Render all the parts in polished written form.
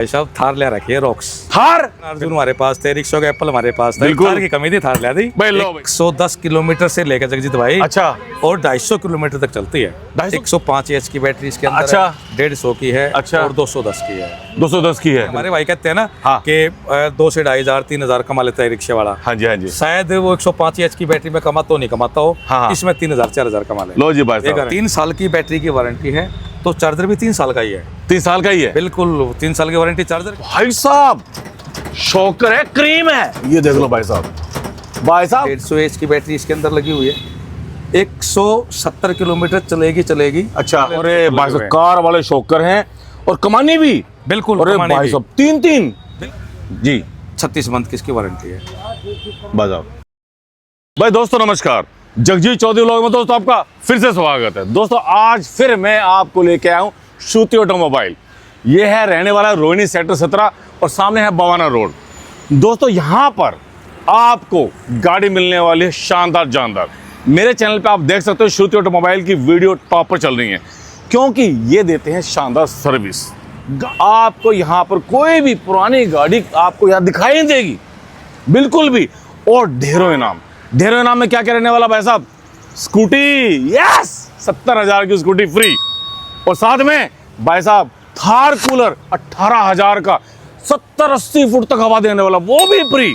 भाई साहब थार ले रखी है रॉक्स। थार अर्जुन हमारे पास थे, रिक्शा के एप्पल हमारे पास थे, बिल्कुल। थार की कमी थी, थार ले दी। भाई लो भाई। 110 किलोमीटर से लेकर जगजीत भाई अच्छा और 250 किलोमीटर तक चलती है। 250? 105 एच की बैटरी इसके अंदर अच्छा। है, 150 की है अच्छा। और 210 की है। 210 की है। हमारे भाई कहते हैं ना हाँ। कि 2 से 2,500 3,000 कमा लेता है रिक्शे वाला। हाँ जी हाँ जी। शायद वो 105 एच की बैटरी में कमाता हो नहीं कमाता हो, हाँ। इसमें 3,000 4,000 कमा ले। लो जी भाई साहब। 3 साल की बैटरी की वारंटी है, तो चार्जर भी 3 साल का ही है। 3 साल का ही है। बिल्कुल 3 साल की वारंटी चार्जर। भाई साहब शॉकर है, क्रीम है, ये देख लो भाई साहब। भाई साहब 150 एच की बैटरी इसके अंदर लगी हुई है, 170 किलोमीटर चलेगी। अच्छा। अरे भाई साहब कार वाले शॉकर हैं और कमानी भी बिल्कुल। अरे कमाने भाई की। साहब 3 जी 36 मंथ की इसकी वारंटी है। बाजार। भाई दोस्तों नमस्कार, जगजीत चौधरी व्लॉग में दोस्तों आपका फिर से स्वागत है। दोस्तों आज फिर मैं आपको लेके आया हूँ श्रुति ऑटोमोबाइल। ये है रहने वाला रोहिणी सेक्टर 17 और सामने है बवाना रोड। दोस्तों यहाँ पर आपको गाड़ी मिलने वाली है शानदार जानदार। मेरे चैनल पे आप देख सकते हो श्रुति ऑटोमोबाइल की वीडियो टॉप पर चल रही है, क्योंकि ये देते हैं शानदार सर्विस। आपको यहाँ पर कोई भी पुरानी गाड़ी आपको यहाँ दिखाई नहीं देगी बिल्कुल भी। और ढेरों इनाम में क्या क्या रहने वाला भाई साहब? स्कूटी, यस 70,000 की स्कूटी फ्री। और साथ में भाई साहब थार कूलर 18,000 का 70-80 फुट तक हवा देने वाला, वो भी फ्री।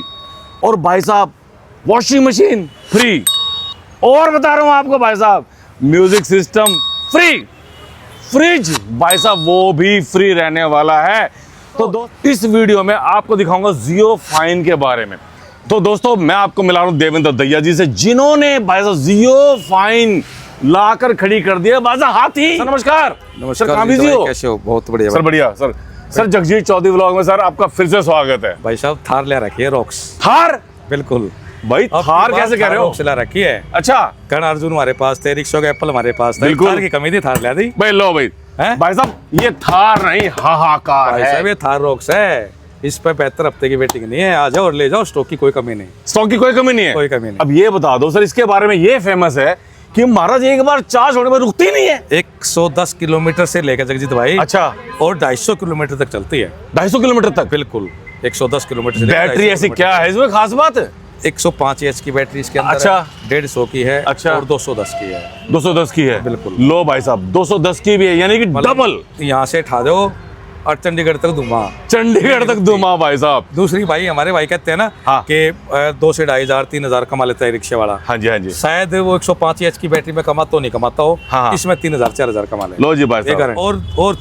और भाई साहब वॉशिंग मशीन फ्री। और बता रहा हूं आपको भाई साहब म्यूजिक सिस्टम फ्री। फ्रिज भाई साहब वो भी फ्री रहने वाला है। तो इस वीडियो में आपको दिखाऊंगा जियो फाइन के बारे में। तो दोस्तों मैं आपको मिला रहा हूं देवेंद्र दहिया जी से, जिन्होंने भाई साहब जियो फाइन लाकर खड़ी कर दिया। बाजा हाथी। सर नमस्कार। नमस्कार सर कहाँ बिजी हो? कैसे हो? बहुत बढ़िया सर बढ़िया। सर जगजीत चौधरी व्लॉग में सर आपका फिर से स्वागत है। भाई साहब थार ले रखी है रॉक्स। थार बिल्कुल भाई, थार कैसे कह रहे हो? रॉक्स ला रखी है। अच्छा। कर्ण अर्जुन हमारे पास थे, रिक्शा के एप्पल हमारे पास थे, बिल्कुल। थार की कमी थी, थार ले दी। भाई लो भाई। हैं? भाई साहब ये थार नहीं हाहाकार भाई है। साहब ये थार रॉक्स है, इस पे 72 हफ्ते की वेटिंग नहीं है। आ जाओ और ले जाओ, स्टॉक की कोई कमी नहीं। स्टॉक की कोई कमी नहीं है। कोई कमी नहीं। अब ये बता दो सर, इसके बारे में ये फेमस है कि महाराज एक बार चार्ज होने में रुकती नहीं है। 110 किलोमीटर से लेकर जगजीत भाई अच्छा। और 250 किलोमीटर तक चलती है। 250 किलोमीटर तक? बिल्कुल 110 किलोमीटर से लेकर बैटरी 250 ऐसी किलोमीटर। क्या है इसमें खास बात? 105 एच की बैटरी इसके अंदर अच्छा। है, 150 की है। अच्छा। और 210 की है। 210 की है। बिल्कुल। लो भाई साहब 210 की भी है, यानी कि डबल। यहाँ से उठा दो और चंडीगढ़ तक धुमा। चंडीगढ़ तक धुमा भाई साहब। दूसरी भाई हमारे भाई कहते हैं ना हाँ। कि 2 से 2,500 3,000 कमा लेता है रिक्शे वाला। हाँ जी हाँ जी। शायद वो 105 एच की बैटरी में कमाता हो नहीं कमाता हो, हाँ। इसमें 3,000 4,000 कमा ले। लो जी भाई ये साहब। गारंटी। और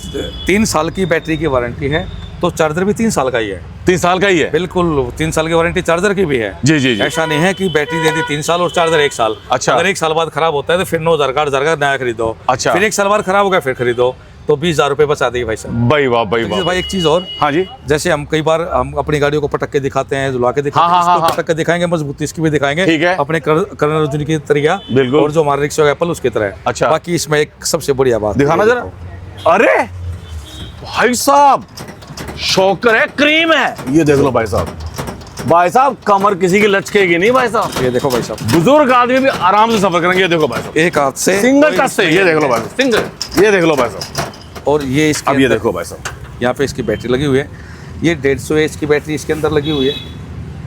3 साल की बैटरी की वारंटी है, तो चार्जर भी 3 साल का ही है। 3 साल का ही है। बिल्कुल 3 साल की वारंटी चार्जर की भी है। जी जी जी। ऐसा नहीं है कि बैटरी दे दी 3 साल और चार्जर 1 साल। अच्छा। अगर 1 साल बाद खराब होता है तो फिर 9,000 का 8,000 का नया खरीदो। अच्छा। फिर 1 साल बाद खराब हो गया फिर खरीदो, तो 20,000 रुपए बचा देगी भाई साहब। भाई वाह भाई वाह। भाई एक चीज और, हाँ जी। जैसे हम कई बार हम अपनी गाड़ियों को पटक के दिखाते हैं, झुला के दिखाते हैं, हाँ, इसको हाँ, पटक के दिखाएंगे, मजबूती इसकी भी दिखाएंगे। ठीक है। अपने कर्ण अर्जुन की तरह। बिल्कुल। और जो हमारे रिक्शा एप्पल उसकी तरह। अच्छा। बाकी इसमें एक सबसे बढ़िया बात दिखाना जरा। अरे भाई साहब शॉकर है, क्रीम है, ये देख लो भाई साहब। भाई साहब कमर किसी की लचकेगी नहीं भाई साहब। ये देखो भाई साहब, बुजुर्ग आदमी भी आराम से सफर करेंगे। ये देखो भाई साहब, एक हाथ से सिंगल टच से। ये देख लो भाई साहब, सिंगल। ये देख लो भाई साहब। और ये इसके अब ये अंदर- देखो भाई साहब, यहाँ पे इसकी बैटरी लगी हुई है, ये 150 एच की बैटरी इसके अंदर लगी हुई है।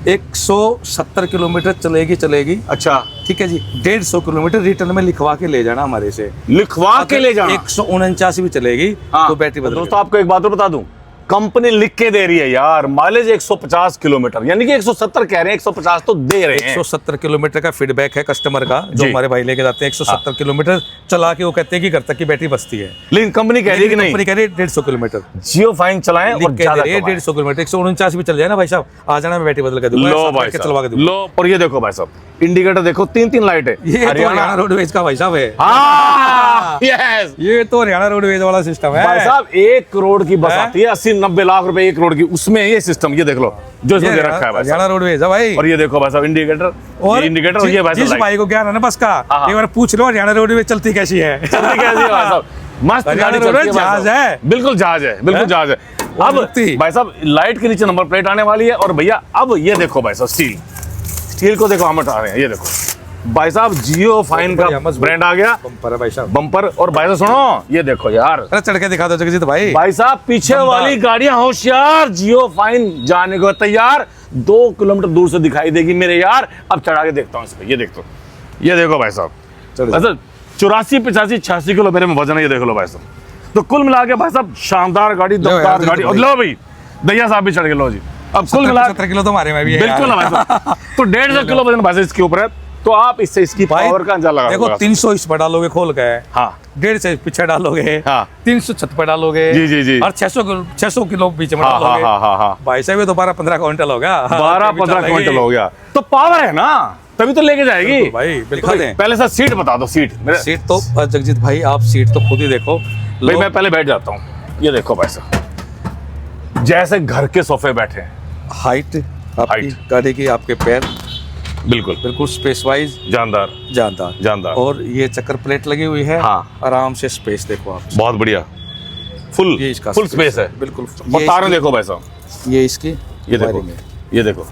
170 किलोमीटर चलेगी। अच्छा। ठीक है जी। 150 किलोमीटर रिटर्न में लिखवा के ले जाना हमारे से। लिखवा के ले जाना। 149 भी चलेगी हाँ। तो बैटरी बदल दोस्तों आपको एक बात और बता दूं, कंपनी लिख के दे रही है यार, माइलेज 150 किलोमीटर, यानी कि 170 कह रहे हैं, 150 तो दे रहे हैं। 170 किलोमीटर का फीडबैक है कस्टमर का, जो जी। हमारे भाई लेके जाते हैं। 170 किलोमीटर चला के वो कहते हैं कि घर तक की बैटरी बचती है, लेकिन कंपनी कह रही है कि नहीं, कंपनी कह रही है 150 किलोमीटर जियो फाइन चलाएं और लिख के ज्यादा दे रही है। कमाएं। 150 किलोमीटर 149 भी चल जाए ना भाई साहब, आ जाना, मैं बैटरी बदल के दूंगा, लो साथ भाई लेके चलवा के साहब, दूंगा। लो। और ये देखो भाई साहब, इंडिकेटर देखो, 3 लाइट है। ये तो हरियाणा रोडवेज का भाई साहब है। हाँ, यस। ये तो हरियाणा रोडवेज वाला सिस्टम है भाई साहब 1 करोड़ की बस हैं? आती है, 80-90 लाख रुपए 1 करोड़ की, उसमें ये सिस्टम, ये देख लो जो इसमें दे रखा है भाई साहब। हरियाणा रोडवेज है भाई। और ये देखो भाई साहब इंडिकेटर, और इंडिकेटर, और ये भाई जिस साहब भाई को ज्ञान है ना बस का, हाँ। एक बार पूछ लो हरियाणा रोडवेज चलती कैसी है। चलती कैसी है भाई साहब? मस्त हरियाणा गाड़ी चलती है रोडवेज भाई साहब। जहाज है। बिल्कुल जहाज है, बिल्कुल हैं? जहाज है। वो अब मुक्ति। भाई साहब लाइट के नीचे नंबर प्लेट आने वाली है। और भैया अब ये देखो भाई साहब, स्टील को देखो हम हटा रहे हैं, ये देखो भाई साहब जियो फाइन का ब्रांड आ गया, बम्पर है भाई साहब, बम्पर। और भाई साहब सुनो, ये देखो यार, अरे चढ़ के दिखा दो जगजीत भाई। भाई साहब पीछे वाली गाड़ियां होशियार, जियो फाइन जाने को तैयार, 2 किलोमीटर दूर से दिखाई देगी मेरे यार। अब चढ़ा के देखता हूँ इस पे, ये देखो, ये देखो भाई साहब, चलो 84, 85, 86 किलो मेरे में वजन है, ये देख लो भाई साहब। तो कुल मिला के भाई साहब शानदार गाड़ी, दमदार गाड़ी। और लो भाई दैया साहब भी चढ़ गए, लो जी। अब कुल मिला 70 किलो तो हमारे में भी है बिल्कुल यार। है भाई साहब। तो 150 किलो वजन भाई साहब इसके ऊपर है। तो आप इससे इसकी पावर का अंदाजा लगा देखो 300 इस पर डालोगे खोल के, हाँ 150 से पीछे डालोगे, हाँ 300 छत पर डालोगे, जी जी जी, और 600 किलो बीच में हाँ हाँ डालोगे। हाँ हाँ हाँ, भाई साहब ये तो 12-15 क्विंटल हो गया, 12-15 क्विंटल हो गया। तो पावर है ना, तभी तो लेके जाएगी भाई। दिखा दें। पहले सर सीट बता दो, सीट मेरे सीट तो जगजीत भाई आप सीट तो खुद ही देखो। भाई मैं पहले बैठ जाता हूँ, ये देखो भाई साहब जैसे घर के सोफे बैठे हैं। हाइट आपकी गाड़ी की, आपके पैर बिल्कुल बिल्कुल स्पेस वाइज जानदार जानदार जानदार। और ये चक्कर प्लेट लगी हुई है, हाँ। आराम से स्पेस देखो आप, बहुत बढ़िया, फुल ये इसका फुल स्पेस है बिल्कुल। और तारें देखो भाई साहब, ये इसकी ये देखो, वायरिंग है, ये देखो,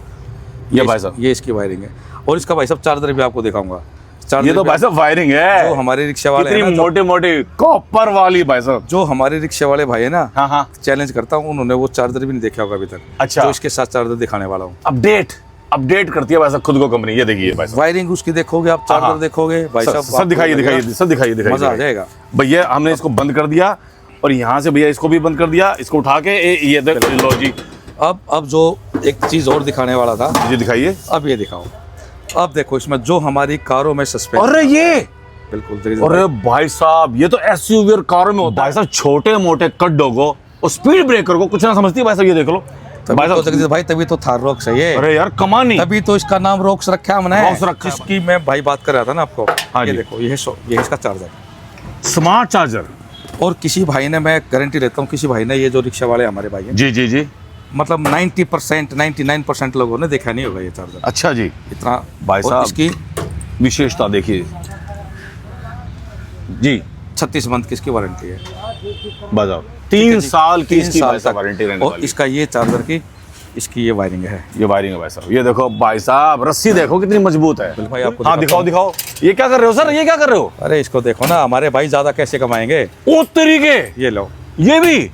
ये भाई साहब, ये इसकी वायरिंग है। और इसका भाई साहब चार्जर भी आपको दिखाऊंगा। ये तो भाई साहब वायरिंग है जो हमारे रिक्शा वाले हैं इतनी ना, मोटे मोटे कॉपर वाली भाई साहब, जो हमारे रिक्शा वाले भाई है ना, हाँ हाँ चैलेंज करता हूँ, उन्होंने वो चार्जर भी नहीं देखा होगा अभी तक। अच्छा। जो इसके साथ चार्जर दिखाने वाला हूँ। अपडेट करती है भाई साहब खुद को कंपनी। ये देखिए भाई साहब, वायरिंग उसकी देखोगे आप, चार्जर हाँ। देखोगे भाई साहब, सब दिखाइए दिखाइए सब दिखाइए मजा आ दिखाइए। जाएगा। भैया हमने इसको बंद कर दिया और यहाँ से भैया इसको भी बंद कर दिया, इसको उठा के ये देखो, लो जी। अब जो एक चीज और दिखाने वाला था, ये दिखाइए, अब ये दिखाओ। अब देखो इसमें जो हमारी कारों में सस्पेंशन, अरे ये बिल्कुल जगजीत अरे भाई साहब ये तो एसयूवी और कारों में होता है भाई साहब। छोटे मोटे कड्डों को और स्पीड ब्रेकर को कुछ ना समझती है भाई साहब, ये देख लो भाई साहब। जगजीत भाई तभी तो थार रॉक्स है ये, अरे यार कमानी, तभी तो इसका नाम रॉक्स रखा है हमने। रॉक्स रखा है। जिसकी मैं भाई बात कर रहा था ना आपको, हाँ ये जी। देखो, ये इसका चार्जर, स्मार्ट चार्जर। और किसी भाई ने, मैं गारंटी लेता हूँ, किसी भाई ने, ये जो रिक्शा वाले हमारे भाई हैं, जी जी जी, मतलब 90% 99% लोगों ने देखा नहीं होगा ये चार्जर। अच्छा जी। इतना भाई और साहब इसकी विशेषता देखिए जी, 36 मंथ की इसकी वारंटी है, बताओ 3 साल की 3 इसकी साल भाई साहब तक। वारंटी रहने और वाली। इसका ये चार्जर की, इसकी ये वायरिंग है। ये वायरिंग है भाई साहब, ये देखो भाई साहब, रस्सी देखो कितनी मजबूत है। बिल्कुल भाई, आपको हाँ दिखाओ दिखाओ, ये क्या कर रहे हो सर, ये क्या कर रहे हो? अरे इसको देखो ना, हमारे भाई ज्यादा कैसे कमाएंगे। ओ तरीके, ये लो, ये भी,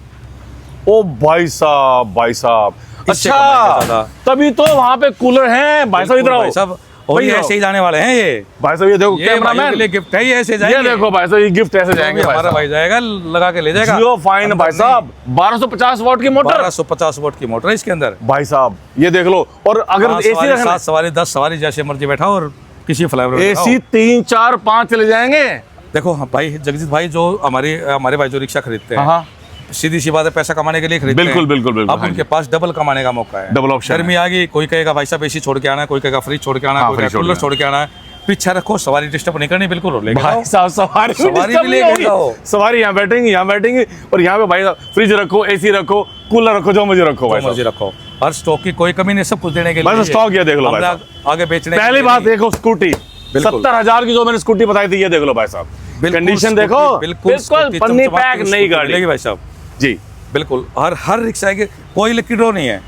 ओ भाई साहब भाई साहब, इससे कमाएंगे अच्छा ज्यादा। तभी तो वहाँ पे कूलर हैं भाई साहब, इधर आओ भाई साहब, और ये ऐसे ही जाने वाले हैं ये भाई साहब, ये देखो ये भाइयों के लिए कैमरामैन, गिफ्ट है, ये ऐसे ये जाएंगे। देखो भाई साहब, ये गिफ्ट ऐसे जाएंगे भाई हमारा साहब। भाई जाएगा, लगा के ले जाएगा। जियो फाइन भाई साहब, 1250 वॉट की मोटर, 1250 वोल्ट की मोटर है इसके अंदर। भाई साहब ये देख लो। और अगर एसी रखना, 7 सवारी 10 सवारी जैसे मर्जी बैठा और किसी फ्लेवर में एसी 3 4 5 चले जाएंगे। देखो हाँ भाई, जगजीत भाई जो हमारे भाई जो रिक्शा खरीदते हैं, हाँ सीधी सी बात है, पैसा कमाने के लिए खरीदते बिल्कुल हैं। बिल्कुल बिल्कुल। अब हाँ उनके पास डबल कमाने का मौका है, डबल ऑप्शन गर्मी आ गई, कोई कहेगा भाई साहब एसी छोड़ के आना है, कोई कहेगा फ्रिज छोड़ के आना है, हाँ, कोई कहेगा फ्रिज छोड़ कूलर के छोड़ के आना है। पीछे रखो, सवारी डिस्टर्ब नहीं करनी, बिल्कुल ले भाई साहब सवारी भी लेके जाओ। सवारी यहाँ बैठेंगे और यहाँ पे भाई साहब फ्रिज रखो, एसी रखो, कूलर रखो, जो मुझे रखो भाई मर्जी साहब। रखो। हर स्टॉक की कोई कमी नहीं, सब कुछ देने के भाई लिए साहब स्टॉक ये देख लो भाई हमरा साहब। आगे बेचने के पहली लिए बात नहीं। देखो, स्कूटी बिल्कुल। 70,000 की जो मैंने स्कूटी बताई थी, ये देख लो भाई साहब, बिल्कुल कंडीशन स्कूटी, देखो, बिल्कुल स्कूटी पन्नी चमचमाती पैक स्कूटी नई गाड़ी मिलेगी भाई साहब। जी। बिल्कुल हर रिक्शा के कोई लकी ड्रॉ नहीं है,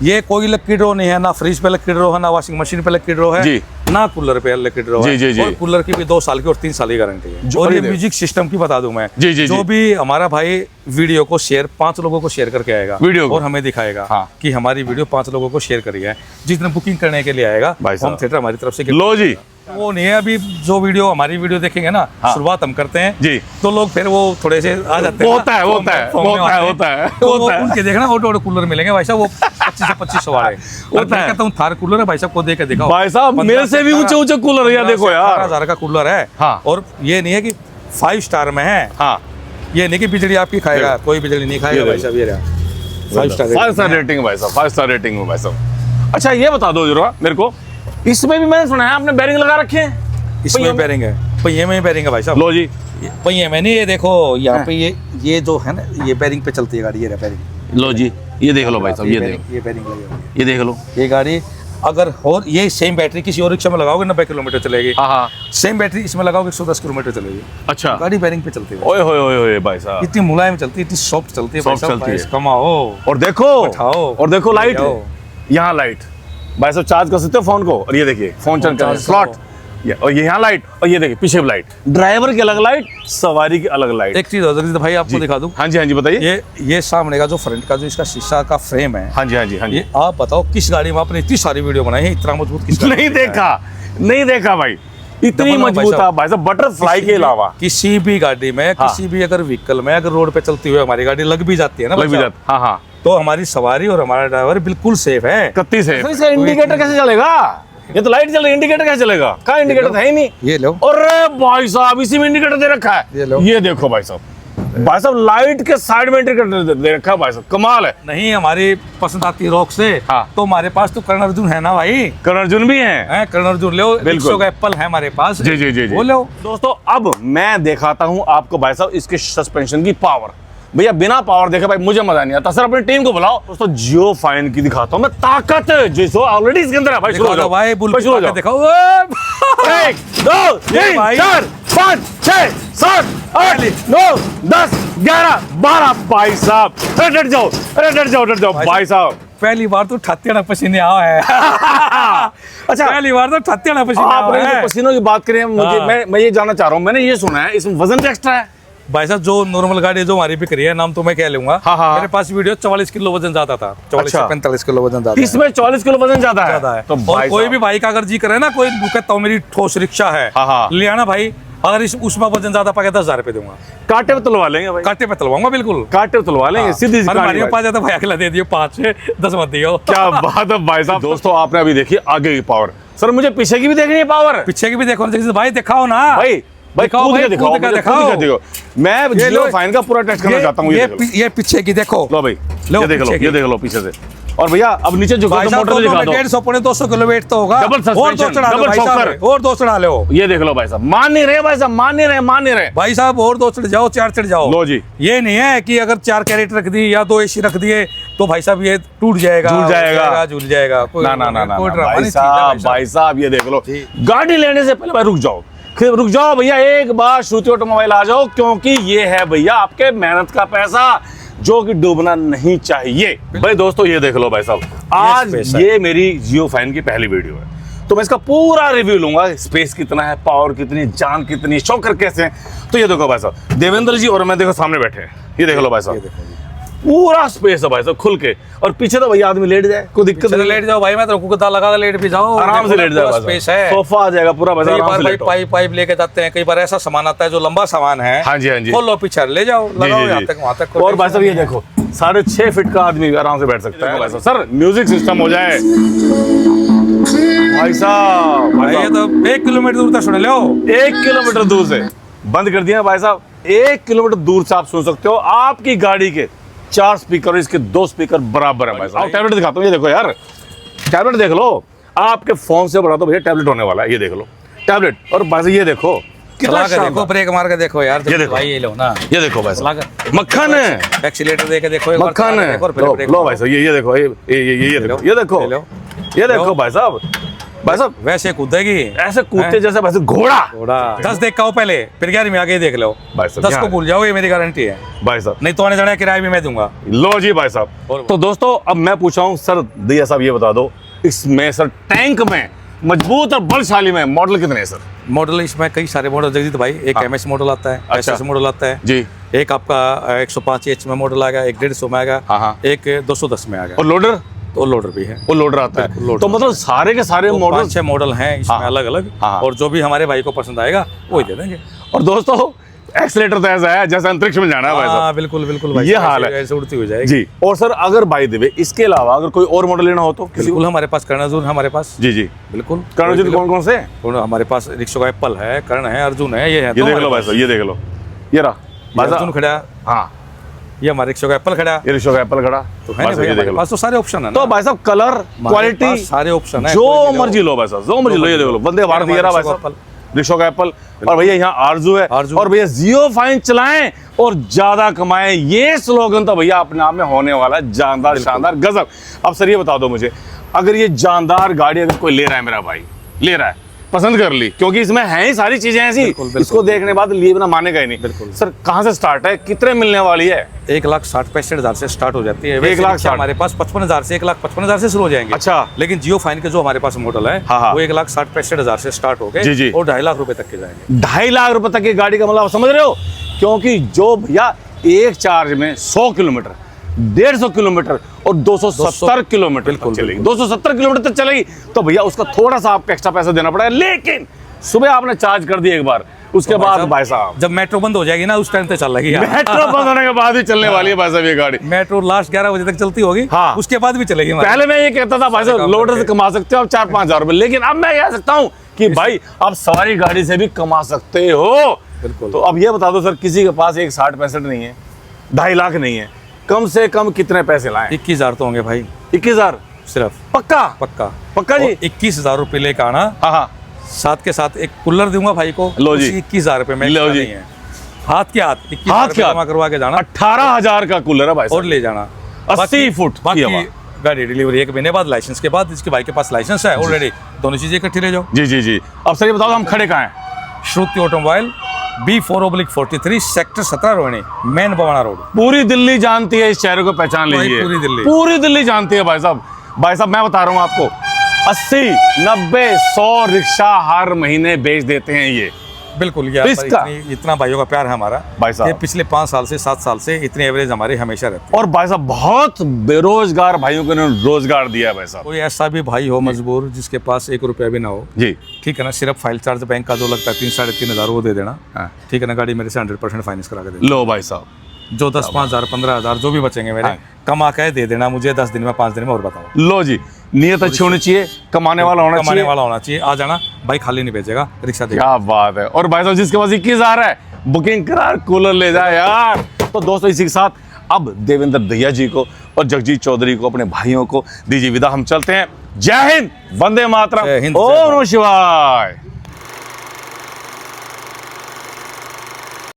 ये कोई लकी ड्रॉ नहीं है, ना फ्रिज पे लकी ड्रॉ है, ना वॉशिंग मशीन पे लकी ड्रॉ है जी। ना कूलर पे लकी ड्रॉ है। जी, जी, जी। और कूलर की भी 2 साल की और 3 साल की गारंटी है। जो- और ये अरे म्यूजिक सिस्टम की बता दूं मैं, जी, जी, जो जी। भी हमारा भाई वीडियो को शेयर 5 लोगों को शेयर करके आएगा वीडियो को। और हमें दिखाएगा हाँ। कि हमारी वीडियो 5 लोगों को शेयर करी है, जितने बुकिंग करने के लिए आएगा भाई साहब। होम थिएटर हमारी तरफ से लो जी, वो नहीं है। अभी जो वीडियो हमारी वीडियो देखेंगे ना, हाँ। शुरुआत हम करते हैं जी। तो लोग फिर वो थोड़े से आ जाते हैं, होता है, फॉर्म होता में- है, फॉर्म में होता है, आते हैं। होता है, तो वो होता है। उनके देखना ऑटो कूलर मिलेंगे भाई साहब, वो 25 से 25 वाले। और होता मैं है। कहता हूँ थार कूलर है भाई साहब, को दे के दिखाओ भाई साहब 15 मेरे से भी ऊंचे ऊंचे कूलर है, ये देखो यार। 18,000 का कूलर है। हाँ। और ये नहीं है कि 5 स्टार में है, हाँ ये नहीं कि बिजली आपकी खाएगा, कोई बिजली नहीं खाएगा ये भाई देखो। साहब। ये रहा 5 स्टार 5 स्टार रेटिंग भाई साहब, 5 स्टार रेटिंग में भाई साहब। अच्छा ये बता दो जरा मेरे को, इसमें भी मैंने सुना है आपने बेरिंग लगा रखे हैं? इसमें बेरिंग है, पहिए में बेरिंग है भाई साहब। लो जी, पहिए में नहीं, ये देखो यहाँ पे ये जो है ना, ये बेरिंग पे चलती है गाड़ी, ये रहा बेरिंग। लो जी, ये देख लो भाई साहब, ये देखो, ये बेरिंग लगी हुई है। ये देख लो। ये गाड़ी अगर और ये सेम बैटरी किसी और रिक्शा में लगाओगे 90 किलोमीटर चलेगी, हाँ हाँ, सेम बैटरी इसमें लगाओगे 110 किलोमीटर चलेगी। अच्छा। गाड़ी बेरिंग पे चलती है, ओए होए होए होए भाई साहब, इतनी मुलायम चलती है, इतनी सॉफ्ट चलती है भाई Soft साहब, चलती है। प्राइस कमाओ और देखो, उठाओ, और देखो लाइट, ले जाओ। यहाँ लाइट भाई साहब चार्ज कर सकते हो फोन को। और ये देखिए फोन चार्ज करने चार्ज स्लॉट, और ये यहाँ लाइट, और ये देखिए पीछे लाइट, ड्राइवर की अलग लाइट, सवारी की अलग लाइट। एक चीज और भाई आपको दिखा दूं। हाँ जी बताइए। ये सामने का जो फ्रंट का जो इसका शीशा का फ्रेम है, हाँ जी ये आप बताओ किस गाड़ी में आपने इतनी सारी वीडियो बनाई है, इतना मजबूत किस नहीं देखा भाई, इतनी मजबूत है भाई साहब, बटरफ्लाई के अलावा किसी भी गाड़ी में, किसी भी अगर व्हीकल में, अगर रोड पे चलती हुई हमारी गाड़ी लग भी जाती है ना, हाँ, तो हमारी सवारी और हमारा ड्राइवर बिल्कुल सेफ है, कत्ती सेफ। इसे इंडिकेटर कैसे चलेगा? ये तो लाइट चल रही है, इंडिकेटर कैसे चलेगा? कहाँ इंडिकेटर है ही नहीं। ये लो, अरे भाई साहब इसी में इंडिकेटर दे रखा है। ये देखो भाई साहब लाइट के साइड में इंडिकेटर दे रखा है भाई साहब, कमाल है। नहीं हमारी पसंद आती है रॉक से, हाँ। तो हमारे पास तो कर्ण अर्जुन है ना भाई, कर्ण अर्जुन भी है, कर्ण अर्जुन लो, बिल्कुल का एप्पल है हमारे पास। जी वो लो। दोस्तों अब मैं दिखाता हूँ आपको भाई साहब इसके सस्पेंशन की पावर। भैया बिना पावर देखे भाई मुझे मजा नहीं आता। सर अपनी टीम को बुलाओ। दोस्तों जियो फाइन की दिखाता हूँ मैं ताकत, जो ऑलरेडी इसके अंदर है भाई। शुरू हो जाओ भाई, शुरू हो जाओ। दिखाओ 1 2 3 4 5 6 7 8 9 10 11 12 भाई साहब। अरे डट जाओ भाई साहब। पहली बार तो ठाते ना पसीने आया है। अच्छा पहली बार तो ठाते ना पसीने आया है। आपने पसीनों की बात करें, मुझे मैं ये जानना चाह रहा हूँ, मैंने ये सुना है इसमें वजन भी एक्स्ट्रा है भाई साहब। जो नॉर्मल गाड़ी जो हमारी बिक रही है, नाम तो मैं कह लूंगा। हाँ। मेरे पास वीडियो 44 किलो वजन ज्यादा था, 44 से 45 किलो वजन ज्यादा। इसमें 44 किलो वजन ज्यादा है। तो और कोई भी भाई का अगर जी करे ना, कोई कहता हूँ मेरी ठोस रिक्शा है, ले आना भाई। अगर उसमें वजन ज्यादा पाके 10,000 रुपए दूंगा। कांटे पे तुलवा लेंगे भाई, कांटे पे तुलवाऊंगा बिल्कुल, कांटे पे तुलवा लेंगे। सीधी गाड़ी पा जाता भाई, अगला दे दियो 5 से 10 मत दियो। क्या बात है भाई साहब। दोस्तों आपने अभी देखी आगे की पावर। सर मुझे पीछे की भी देखनी है पावर। पीछे की भी देखो भाई, दिखाओ ना भाई दिखाओ। मैं जियो फाइन का पूरा टेस्ट करना चाहता हूँ। ये पीछे की देखो, लो भाई, ये देख लो पीछे से। और भैया अब नीचे जो मोटर दिखा दो। 150 पौने 200 किलो वेट तो होगा। डबल सस्पेंशन, डबल शॉकर, और 2 चढ़ा लो। ये देख लो भाई साहब, मान नहीं रहे भाई साहब, मान नहीं रहे भाई साहब। और 2 चढ़ जाओ, 4 चढ़ जाओ। लो जी, ये नहीं है कि अगर 4 कैरेट रख दी या 2 एसी रख दिए तो भाई साहब ये टूट जाएगा, झूल जाएगा। ना भाई साहब ये देख लो। गाड़ी लेने से पहले भाई रुक जाओ भैया, एक बार श्रुति ऑटोमोबाइल आ जाओ, क्योंकि ये है भैया आपके मेहनत का पैसा जो कि डूबना नहीं चाहिए। भाई दोस्तों ये देख लो भाई साहब, आज ये मेरी जियो फाइन की पहली वीडियो है, तो मैं इसका पूरा रिव्यू लूंगा। स्पेस कितना है, पावर कितनी, जान कितनी, शॉकर कैसे हैं। तो ये देखो भाई साहब, देवेंद्र जी और मैं देखो सामने बैठे हैं। ये देख लो भाई साहब, पूरा स्पेस है भाई साहब खुल के। और पीछे तो भैया आदमी लेट जाए, कोई दिक्कत नहीं, लेट जाओ भाई। मैं तो कुत्ता लगा लेट भी जाओ, आराम से लेट जाओ। स्पेस है, सोफा आ जाएगा पूरा। पाइप लेके जाते हैं, कई बार ऐसा सामान आता है जो लंबा सामान है। हाँ जी, खोलो पीछे ले जाओ, लगाओ यहाँ तक वहाँ तक। और भाई साहब ये देखो 6.5 फीट का आदमी आराम से बैठ सकता है भाई साहब। सर म्यूजिक सिस्टम हो जाए भाई साहब, ये तो 1 किलोमीटर दूर तक सुन लो। 1 किलोमीटर दूर से बंद कर दिया भाई साहब। 1 किलोमीटर दूर से आप सुन सकते हो। आपकी गाड़ी के 4 स्पीकर और इसके 2 स्पीकर बराबर है भाई साहब। टैबलेट दिखाता हूँ, ये देखो यार, टैबलेट देख लो। आपके फोन से बड़ा तो भैया टैबलेट होने वाला है। ये देख लो टैबलेट। और भाई ये देखो कितना देखो, ब्रेक मार के देखो यार। ये देखो भाई, ये लो ना, ये देखो भाई साहब, मक्खन है। एक्सीलेटर दे के देखो, मक्खन है। लो भाई साहब, ये देखो, ये देखो भाई साहब। भाई साहब वैसे कूदेगी, ऐसे कूदते जैसे वैसे घोड़ा। 10 देख का पहले, फिर 11 में आगे देख लो भाई साहब। 10 को भूल जाओ, ये मेरी गारंटी है भाई साहब। नहीं तो आने जाने किराया भी मैं दूंगा। लो जी भाई साहब। तो दोस्तों अब मैं पूछा हूँ सर, दिया साहब ये बता दो, इसमें सर टैंक में मजबूत और बलशाली में मॉडल कितने हैं सर? मॉडल इसमें कई सारे मॉडल जगजीत भाई। एक MS मॉडल आता है, SS मॉडल आता है जी। एक आपका 105 H में मॉडल आएगा, एक 150 में आएगा, एक 210 में आएगा। और लोडर? तो लोडर भी है, वो लोडर आता है। तो मतलब सारे के सारे मॉडल, 5-6 मॉडल हैं इसमें अलग अलग। और जो भी हमारे भाई को पसंद आएगा वही दे देंगे। और दोस्तों एक्सीलेटर तो ऐसा है जैसे अंतरिक्ष में जाना है भाई साहब। बिल्कुल भाई, ये हाल है, ऐसे उड़ती हुई जाएगी जी। और सर अगर बाय द वे इसके अलावा अगर कोई और मॉडल लेना हो तो? बिल्कुल हमारे पास कर्ण अर्जुन हमारे पास। जी बिल्कुल। कर्ण अर्जुन कौन से? हमारे पास रिक्शा का एप्पल है, कर्ण है, अर्जुन है, ये है। ये देख लो भाई साहब, ये देख लो, ये रहा अर्जुन खड़ा। हाँ, ये हमारे रिक्शा का एप्पल खड़ा, ये रिक्शा का एप्पल खड़ा तो है भाई, हमारे पास तो सारे ऑप्शन है। तो भाई साहब कलर, क्वालिटी, सारे ऑप्शन है, जो मर्जी लो भाई साहब, जो मर्जी लो। ये देख लो वंदे भारत ये रहा भाई साहब, रिक्शा का एप्पल। और भैया यहाँ आरजू है। और भैया जियो फाइन चलाएं और ज्यादा कमाएं, ये स्लोगन तो भैया अपने आप में होने वाला है जानदार, शानदार, गजब। अब सर ये बता दो मुझे, अगर ये जानदार गाड़ी अगर कोई ले रहा है, मेरा भाई ले रहा है, पसंद कर ली, क्योंकि इसमें है ही सारी चीजें ऐसी, बिल्कुल। इसको देखने के बाद लिए बिना मानेगा ही नहीं। बिल्कुल। सर कहाँ से स्टार्ट है, कितने मिलने वाली है? 1,60,65,000 से स्टार्ट हो जाती है। 1,60,000 हमारे पास 55,000 से 1,55,000 से शुरू हो जाएंगे। अच्छा। लेकिन जियो फाइन के जो हमारे पास मॉडल है हाँ। वो 1,60,65,000 से स्टार्ट हो जी, जी। गए और 2.5 लाख रुपए तक के जाएंगे। 2.5 लाख रुपए तक की गाड़ी का मतलब आप समझ रहे हो, क्योंकि जो भैया एक चार्ज में 100 किलोमीटर, 150 किलोमीटर और 270 किलोमीटर बिल्कुल, चलेगी, बिल्कुल। 270 किलोमीटर तक चलेगी, तो भैया उसका थोड़ा सा आपको एक्स्ट्रा पैसा देना पड़ेगा। लेकिन सुबह आपने चार्ज कर दिया एक बार, उसके बाद भाई साहब जब मेट्रो बंद हो जाएगी ना उस टाइम तक चल रही है। मेट्रो बंद होने के बाद ही चलने वाली है भाई साहब ये गाड़ी। मेट्रो लास्ट 11 बजे तक चलती होगी, हाँ। उसके बाद भी चलेगी हमारी। पहले मैं ये कहता था भाई साहब काम लोडर से करके। कमा सकते हो आप 4-5 हजार रुपए, लेकिन अब मैं कह सकता हूँ कि भाई आप सवारी गाड़ी से भी कमा सकते हो। बिल्कुल। तो अब ये बता दो सर, किसी के पास एक 60-65 नहीं है, 2.5 लाख नहीं है, कम से कम कितने पैसे लाएं? 21,000 तो होंगे भाई, 21,000 सिर्फ। पक्का? पक्का पक्का जी? 21,000 रुपए लेकर आना, हाँ हाँ साथ के साथ एक कूलर दूंगा भाई को। लो जी। 21,000 रुपए में, लो extra जी। नहीं है। हाथ के हाथ 21,000 हाथ के रुपए हाथ जमा करवा के जाना 18,000 का कूलर है भाई और साहब, ले जाना। 80 फुट की बाकी हवा। गाड़ी डिलीवरी 1 महीने बाद, लाइसेंस के बाद। इसके भाई के पास लाइसेंस है ऑलरेडी, दोनों चीजें इकट्ठी ले जाओ। जी जी जी। अब सर ये बताओ हम खड़े कहाँ हैं? Shruti automobile, B4/43 sector 17 Rohini, main Bawana road. पूरी दिल्ली जानती है इस चेहरे को, पहचान भाई, लीजिए। पूरी दिल्ली। पूरी दिल्ली जानती है भाई साहब। भाई साहब मैं बता रहा हूँ आपको, 80, 90, 100 रिक्शा हर महीने बेच देते हैं ये। बिल्कुल यार, इसका- इतना भाइयों का प्यार है हमारा भाई साहब। ये पिछले 5 साल से 7 साल से इतनी एवरेज हमारी हमेशा रहती है। और भाई साहब बहुत बेरोजगार भाइयों को इन्होंने रोजगार दिया है भाई साहब। कोई ऐसा भी भाई हो मजबूर जिसके पास 1 रुपया भी ना हो, जी ठीक है ना, सिर्फ फाइल चार्ज बैंक का जो लगता है 3-3.5 वो दे देना, हाँ। ठीक है ना, गाड़ी मेरे से 100% फाइनेंस करा के दे लो भाई साहब, जो 10-5,000 15,000 जो भी बचेंगे मेरे, हाँ। कमा के दे देना मुझे 10 दिन में 5 दिन में। और बताओ, लो जी, नियत अच्छी होनी चाहिए, कमाने वाला होना कमाने चाहिए। वाला होना चाहिए। आ जाना भाई, खाली नहीं भेजेगा, रिक्शा देगा। क्या बात है। और भाई साहब जिसके पास 21,000 है, बुकिंग करा, कूलर ले जाए यार। तो दोस्तों इसी के साथ अब देवेंद्र दहिया जी को और जगजीत चौधरी को, अपने भाइयों को दीजिए विदा। हम चलते हैं। जय हिंद, वंदे मातरम, जय हिंद, जय ओम भारत। नमः शिवाय।